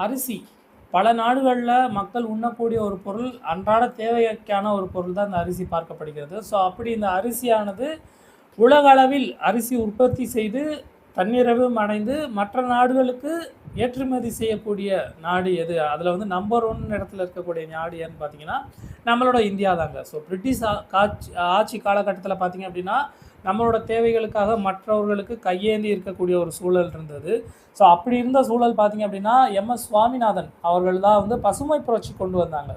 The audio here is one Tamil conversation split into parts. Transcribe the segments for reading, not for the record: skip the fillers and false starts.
அரிசி பல நாடுகளில் மக்கள் உண்ணக்கூடிய ஒரு பொருள், அன்றாட தேவைக்கான ஒரு பொருள் தான் இந்த அரிசி பார்க்கப்படுகிறது. ஸோ அப்படி இந்த அரிசியானது உலக அளவில் அரிசி உற்பத்தி செய்து தன்னிறைவும் அடைந்து மற்ற நாடுகளுக்கு ஏற்றுமதி செய்யக்கூடிய நாடு எது? அதில் வந்து நம்பர் 1 இடத்துல இருக்கக்கூடிய நாடு ஏன்னு பார்த்தீங்கன்னா நம்மளோட இந்தியா தாங்க. ஸோ பிரிட்டிஷ் ஆட்சி காலகட்டத்தில் பார்த்தீங்க அப்படின்னா நம்மளோட தேவைகளுக்காக மற்றவர்களுக்கு கையேந்தி இருக்கக்கூடிய ஒரு சூழல் இருந்தது. ஸோ அப்படி இருந்த சூழல் பார்த்திங்க அப்படின்னா எம்எஸ் சுவாமிநாதன் அவர்கள் தான் வந்து பசுமை புரட்சி கொண்டு வந்தாங்க.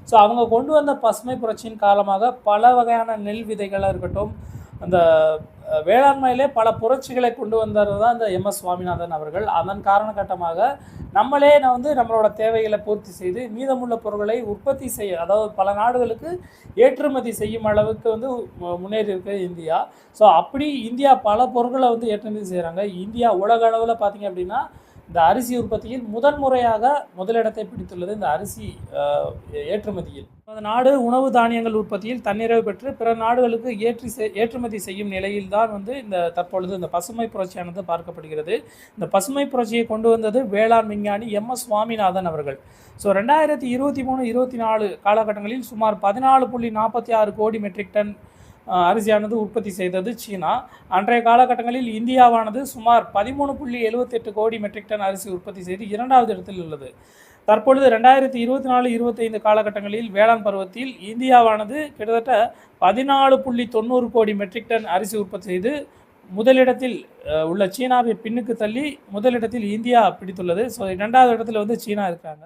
ஸோ அவங்க கொண்டு வந்த பசுமை புரட்சியின் காலமாக பல வகையான நெல் விதைகளாக இருக்கட்டும், அந்த வேளாண்மையிலே பல புரட்சிகளை கொண்டு வந்தது தான் இந்த எம்எஸ் சுவாமிநாதன் அவர்கள். அதன் காரணகட்டமாக நம்மளே நம்மளோட தேவைகளை பூர்த்தி செய்து மீதமுள்ள பொருட்களை உற்பத்தி செய்ய, அதாவது பல நாடுகளுக்கு ஏற்றுமதி செய்யும் அளவுக்கு முன்னேறி இருக்கு இந்தியா. ஸோ அப்படி இந்தியா பல பொருட்களை ஏற்றுமதி செய்கிறாங்க. இந்தியா உலக அளவில் பார்த்திங்க அப்படின்னா இந்த அரிசி உற்பத்தியில் முதன்முறையாக முதலிடத்தை பிடித்துள்ளது இந்த அரிசி ஏற்றுமதியில். அந்த நாடு உணவு தானியங்கள் உற்பத்தியில் தன்னிறைவு பெற்று பிற நாடுகளுக்கு ஏற்றுமதி செய்யும் நிலையில் தான் இந்த தற்பொழுது இந்த பசுமை புரட்சியானது பார்க்கப்படுகிறது. இந்த பசுமை புரட்சியை கொண்டு வந்தது வேளாண் விஞ்ஞானி எம்எஸ் சுவாமிநாதன் அவர்கள். ஸோ 2023-24 காலகட்டங்களில் சுமார் 14.46 கோடி மெட்ரிக் டன் அரிசியானது உற்பத்தி செய்தது சீனா. அன்றைய காலகட்டங்களில் இந்தியாவானது சுமார் 13.78 கோடி மெட்ரிக் டன் அரிசி உற்பத்தி செய்து 2வது இடத்தில் உள்ளது. தற்பொழுது 2024-25 காலகட்டங்களில் வேளாண் பருவத்தில் இந்தியாவானது கிட்டத்தட்ட 14.90 கோடி மெட்ரிக் டன் அரிசி உற்பத்தி செய்து முதலிடத்தில் உள்ள சீனாவை பின்னுக்கு தள்ளி முதலிடத்தில் இந்தியா பிடித்துள்ளது. ஸோ 2வது இடத்துல சீனா இருக்காங்க.